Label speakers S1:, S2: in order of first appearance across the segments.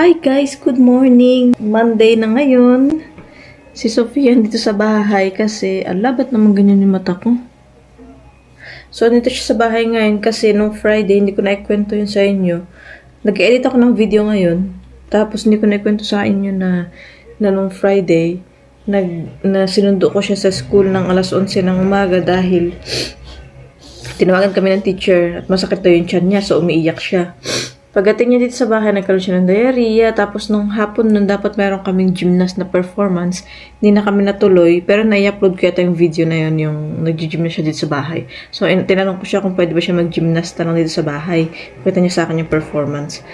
S1: Hi guys, good morning. Monday na ngayon. Si Sofia dito sa bahay kasi alabat naman ganyan yung mata ko. So, nandito siya sa bahay ngayon kasi nung Friday, hindi ko na-ikwento yun sa inyo. Nag-edit ako ng video ngayon. Tapos, hindi ko na-ikwento sa inyo na nung Friday, na sinundo ko siya sa school ng alas 11 ng umaga dahil tinawagan kami ng teacher at masakit daw yung tiyan niya, so umiiyak siya. Pagdating niya dito sa bahay, nagkaroon siya ng diarrhea. Tapos nung hapon nun, dapat meron kaming gymnast na performance. Hindi na kami natuloy. Pero na-upload ko yata yung video na yun, yung nag-gym na siya dito sa bahay. So, tinanong ko siya kung pwede ba siya mag-gymnast na lang dito sa bahay. Pakita niya sa akin yung performance.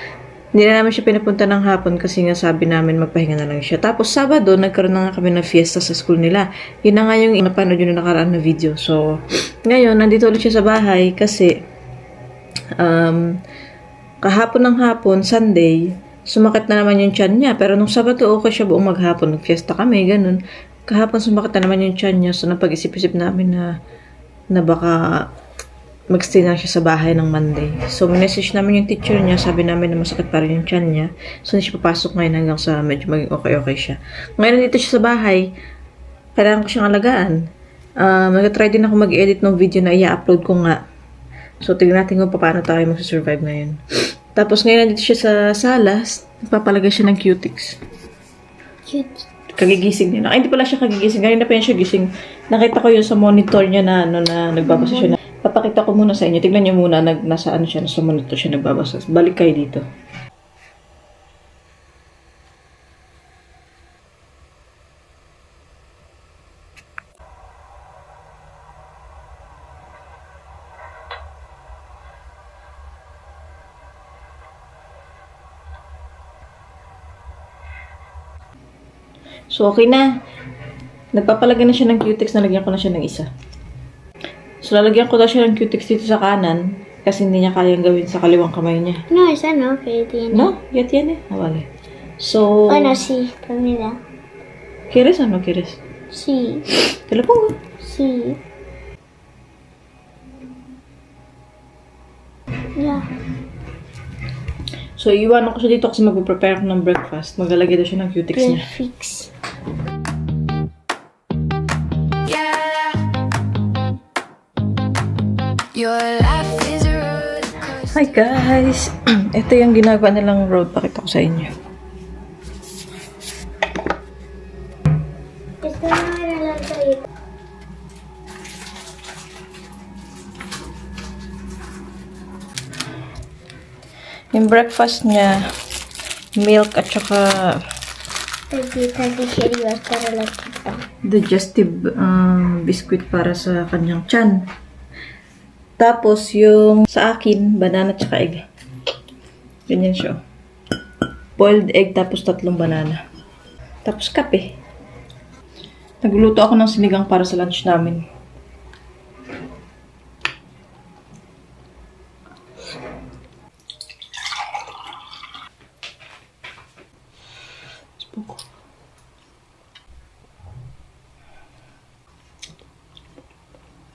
S1: Hindi na namin siya pinapunta ng hapon kasi nga sabi namin magpahinga na lang siya. Tapos Sabado, nagkaroon na nga kami ng fiesta sa school nila. Yun na nga yung napanood yun na nakaraan na video. So, ngayon, nandito ulit siya sa bahay kasi kahapon ng hapon, Sunday, sumakit na naman yung tiyan niya. Pero nung Sabado, okay siya buong maghapon. Nag-fiesta kami, ganun. Kahapon sumakit na naman yung tiyan niya. So, napag-isip-isip namin na baka magstay na siya sa bahay ng Monday. So, message namin yung teacher niya. Sabi namin na masakit pa rin yung tiyan niya. So, hindi siya papasok ngayon hanggang sa medyo maging okay siya. Ngayon, dito siya sa bahay. Kailangan ko siyang alagaan. Nag-try din ako mag-edit ng video na i-upload ko nga. So, tignan natin kung paano tayo mag-survive ngayon. Tapos, ngayon nandito siya sa salas. Nagpapalagay siya ng cutics.
S2: Cute.
S1: Kagigising niya. Ay, hindi pala siya kagigising. Ganyan na pa yan siya gising. Nakita ko yun sa monitor niya na nagbabasa siya. Papakita ko muna sa inyo. Tignan niyo muna. Nasa monitor siya nagbabasa. Balik kayo dito. So, okay na. Nagpapalagay na siya ng cutex. Nalagyan ko na siya ng isa. So, lalagyan ko na siya ng cutex dito sa kanan. Kasi hindi niya kayang gawin sa kaliwang kamay niya.
S2: No, esa no, que tiene.
S1: No? Yan yan eh. Nawali. So,
S2: Bueno, sí, pues mira.
S1: ¿quieres o no quieres?
S2: Sí,
S1: Te lo pongo.
S2: sí. Ya.
S1: So, iwan ko siya dito kasi mag-prepare ako ng breakfast. Maglalagay daw siya ng cutex niya.
S2: Fix.
S3: Your life is a roller coaster.
S1: Hi guys! Ito yung ginagawa nilang road. Pakita ko sa inyo.
S2: Esta no era la salida.
S1: Yung breakfast niya, milk at saka
S2: Tantita digeridas para la tita.
S1: digestive biscuit para sa kanyang tiyan. Tapos yung sa akin, banana at saka egg. Ganyan siya. Boiled egg tapos 3 banana. Tapos kape. Nagluto ako ng sinigang para sa lunch namin.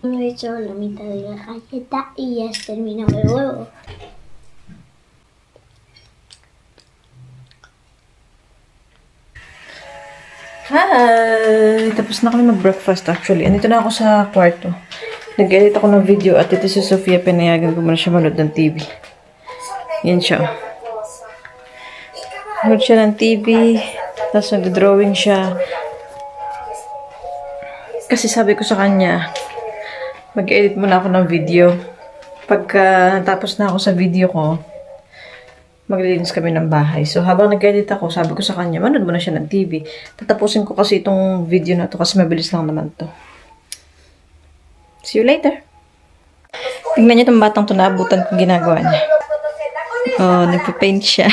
S2: No he hecho la mitad de la galleta y ya has terminado el huevo.
S1: Hi! Tapos na kami mag-breakfast actually. Andito na ako sa kwarto. Nag-edit ako ng video at ito si Sofia, pinayagan ko muna siya manood ng TV. Yan siya. Manood siya ng TV. Tapos nag-drawing siya. Kasi sabi ko sa kanya, mag-edit muna ako ng video. Pagka natapos na ako sa video ko, maglilinis kami ng bahay. So, habang nag-edit ako, sabi ko sa kanya, manood muna siya ng TV. Tatapusin ko kasi itong video na to kasi mabilis lang naman to. See you later. Tingnan niyo itong batang to, naabutan kong ginagawa niya. Oh, nagpa-paint siya.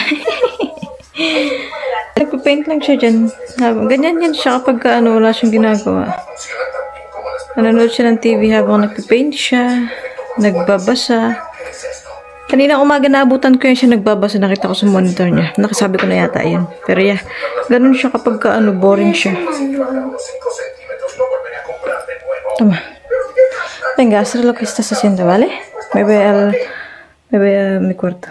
S1: Nagpa-paint lang siya dyan. Ganyan yan siya kapag wala siyang ginagawa. Nanonood siya ng TV habang nagpa-paint siya. Nagbabasa. Kanina umaga naabutan ko yan siya nagbabasa. Nakita ko sa monitor niya. Nakasabi ko na yata yan. Pero yeah, ganun siya kapag boring siya. Tama. Venga, haz lo que estás haciendo, ¿vale? Me voy a mi cuarto.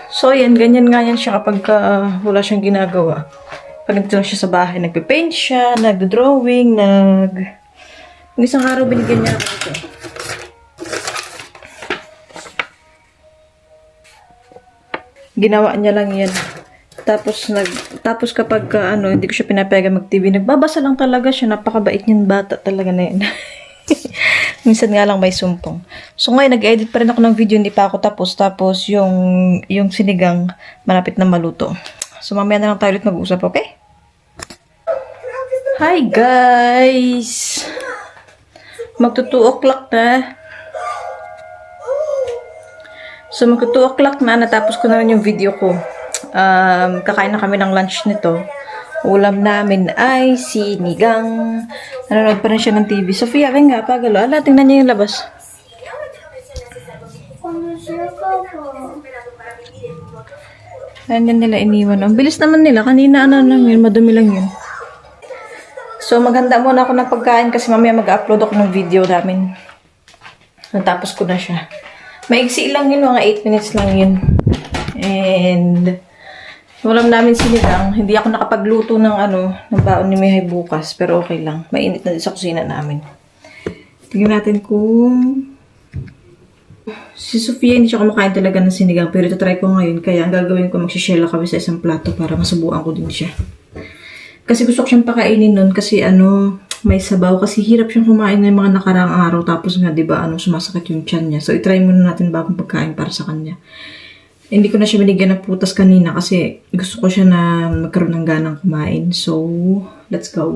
S1: So, yan. Ganyan nga yan siya kapag wala siyang ginagawa. Pag nagtulong siya sa bahay, nagpe-paint siya, nagdo-drawing, Yung isang araw, binigyan niya ako ito. Ginawa niya lang yan. Tapos kapag hindi ko siya pinapayagan mag-TV, nagbabasa lang talaga siya. Napakabait niyan bata talaga na yan. Minsan nga lang may sumpong. So ngayon, nag-edit pa rin ako ng video, hindi pa ako tapos. Tapos yung sinigang, malapit na maluto. So mamaya na lang tayo ulit mag-usap, okay? Hi guys! Magto 2 o'clock na. So magto 2 o'clock na, natapos ko na rin yung video ko. Kakain na kami ng lunch nito. Ulam namin ay sinigang. Nanonood pa rin siya ng TV. Sofia, rin nga, pagalo. Ala, tingnan niya yung labas. Ayan nila iniwan. Ang bilis naman nila. Kanina lang yun. Madumi lang yun. So, maghanda muna ako ng pagkain kasi mamaya mag-upload ako ng video namin. Natapos ko na siya. Maigsi lang yun. Mga 8 minutes lang yun. And ulam namin sinigang. Hindi ako nakapagluto ng ng baon ni Mihay bukas. Pero okay lang. Mainit na din sa kusina namin. Tingnan natin kung si Sofia hindi siya kumakain talaga ng sinigang. Pero ito try ko ngayon. Kaya ang gagawin ko, magsishela kami sa isang plato para masubuan ko din siya. Kasi gusto ko siyang pakainin nun. Kasi may sabaw. Kasi hirap siyang kumain ng mga nakaraang araw. Tapos nga, diba, sumasakit yung tiyan niya. So, itry muna natin bagong pagkain para sa kanya. Hindi ko na siya binigyan ng putas kanina kasi gusto ko siya na magkaroon ng ganang kumain. So, let's go.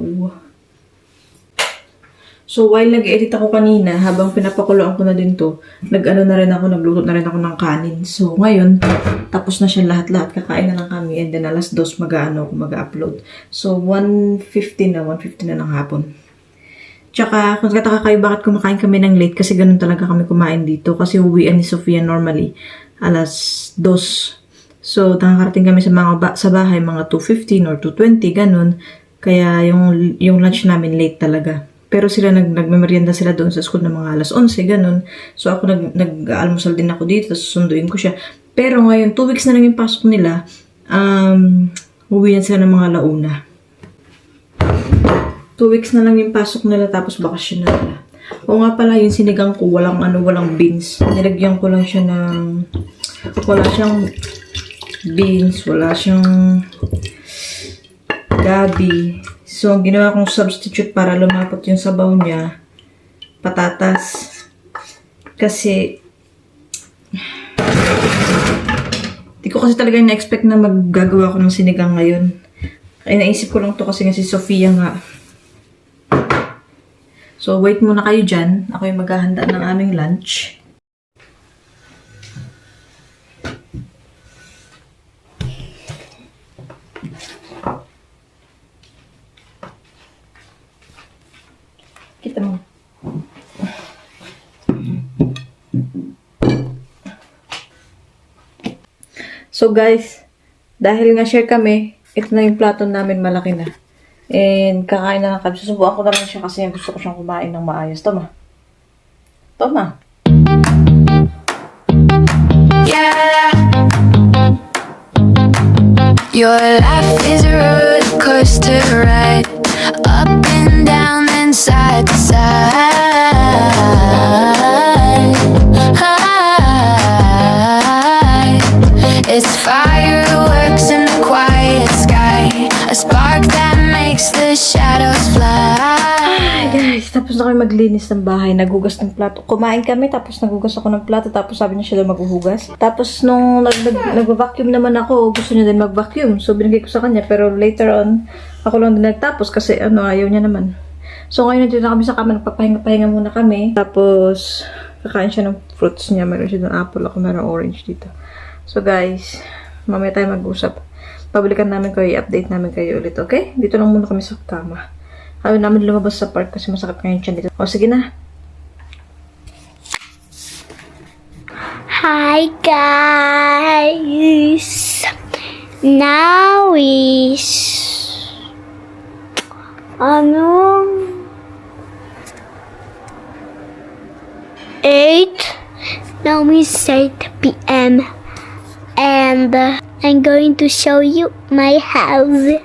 S1: So, while nag-edit ako kanina, habang pinapakuluan ko na din to, nagluto na rin ako ng kanin. So, ngayon, tapos na siya lahat-lahat. Kakain na lang kami and then alas 2 mag-upload. So, 1:50 na ng hapon. Tsaka, kung kataka kayo bakit kumakain kami ng late, kasi ganun talaga kami kumain dito. Kasi uwian ni Sofia normally alas 2. So, nakakarating kami sa bahay mga 2:15 or 2:20, ganun. Kaya yung lunch namin late talaga. Pero sila nagmemerienda sila doon sa school ng mga alas 11, ganun. So, ako nag-almusal din ako dito, tapos susunduin ko siya. Pero ngayon, 2 weeks na lang yung pasok nila, uwian sila ng mga launa. 2 weeks na lang yung pasok nila, tapos bakasyon na nila. O nga pala, yung sinigang ko, walang beans. Nilagyan ko lang siya wala siyang beans, wala siyang gabi. So, ang ginawa kong substitute para lumapot yung sabaw niya, patatas. Kasi, di ko kasi talaga na-expect na maggagawa ko ng sinigang ngayon. Ay, naisip ko lang to kasi si Sofia nga. So, wait muna kayo dyan. Ako yung maghahanda ng aming lunch. Kita mo. So, guys, dahil nga share kami, ito na yung plato namin, malaki na. And kakain na lang kami. Susubukan ko na lang siya kasi gusto ko siyang kumain ng maayos. Tama.
S3: Yeah. Your life is a roller coaster ride, up and down and side to side. It's fireworks in the quiet sky, a spark that makes the shadows fly.
S1: Ay, guys, tapos na kami maglinis ng bahay. Naghugas ng plato. Kumain kami, tapos naghugas ako ng plato. Tapos sabi niya siya daw maghuhugas. Tapos nung nag-vacuum naman ako, gusto niya din mag-vacuum. So, binigay ko sa kanya. Pero later on, ako lang din nagtapos kasi ayaw niya naman. So, ngayon nandito na kami sa kama. Nagpapahinga-pahinga muna kami. Tapos, kakain siya ng fruits niya. Meron siya ng apple. Ako meron orange dito. So, guys, mamaya tayo mag-usap. Pabalikan namin kayo, i-update namin kayo ulit, okay? Dito lang muna kami sa kama. Ayaw namin lumabas sa park kasi masakit ngayon siya dito. O, sige na.
S2: Hi guys! Now is 8 now is 8 p.m. and I'm going to show you my house.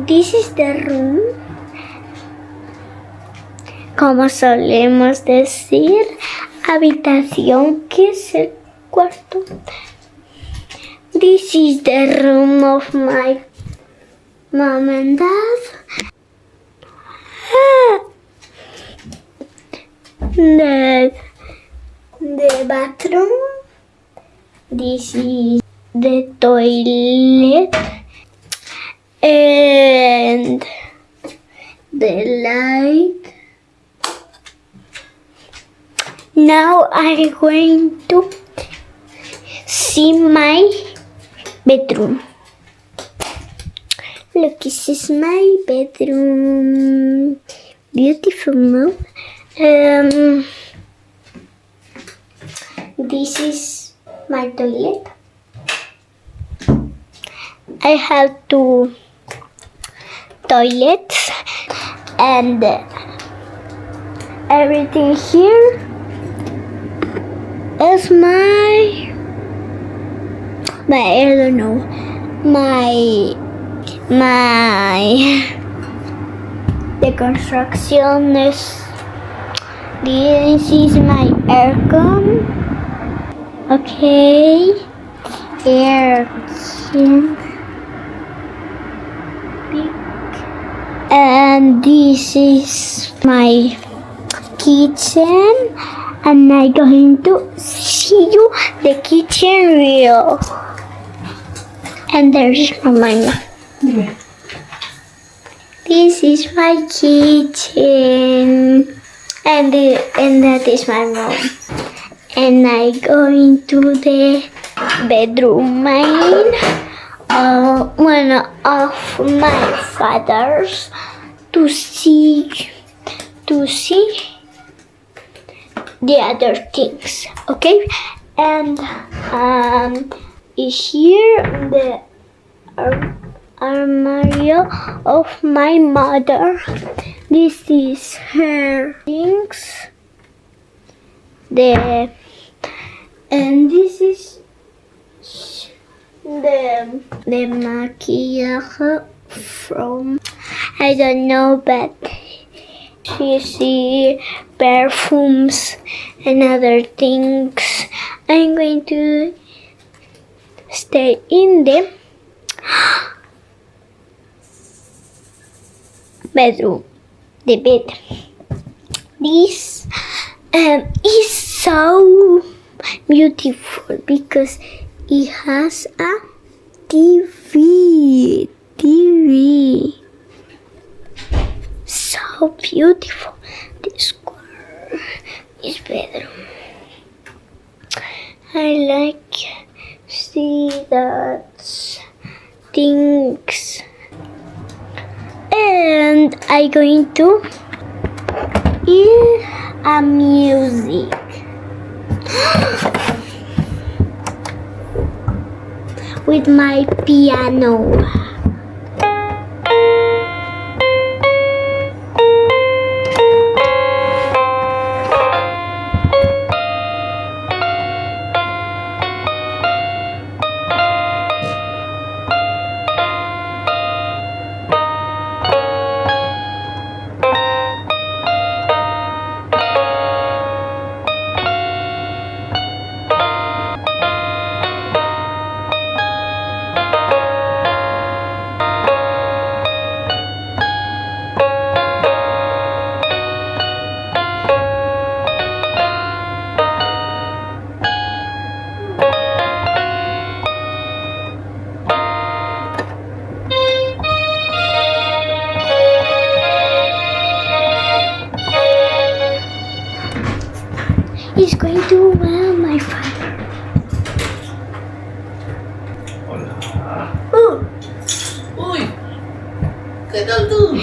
S2: This is the room. Como solemos decir, habitación, que es el cuarto. This is the room of my mom and dad. The bathroom. This is the toilet. And the light. Now I'm going to see my bedroom. Look, this is my bedroom. Beautiful, no? This is my toilet. I have 2 toilets and everything here is my I don't know, the construction is, this is my aircon. Okay, aircon. And this is my kitchen, and I'm going to see you the kitchen reel. And there's my mom. This is my kitchen, and that is my mom. And I'm going to the bedroom mine. One of my father's to see the other things, okay? And here the armario of my mother. This is her things. And this is the maquillage from, I don't know, but you see perfumes and other things. I'm going to stay in the bedroom, the bed. This is so beautiful because it has a TV. So beautiful. This corner is bedroom. I like see that things. And I'm going to hear a music. With my piano. He's going to do well, my father.
S4: Hola. Uy, ¿qué tal tú?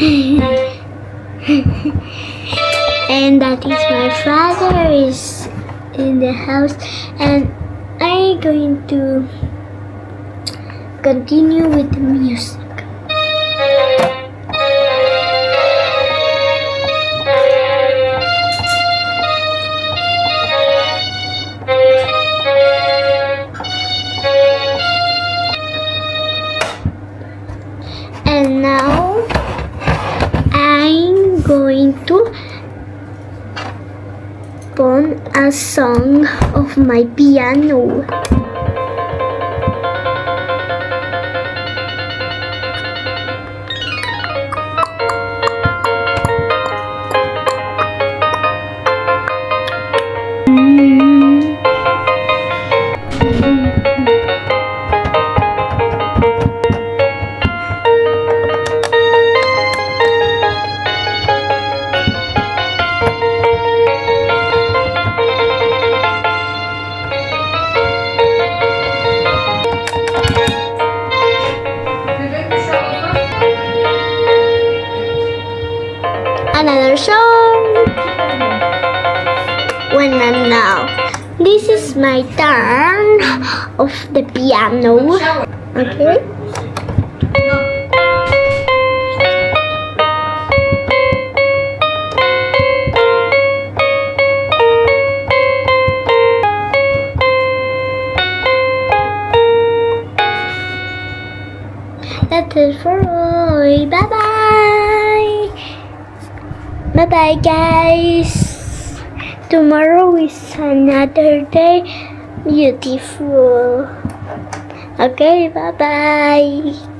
S2: And that is my father is in the house, and I'm going to continue with the music. now I'm going to put a song of my piano. Another song. When and now, this is my turn of the piano. Okay. That's it for all. Bye bye. Bye bye, guys. Tomorrow is another day. Beautiful. Okay, bye bye.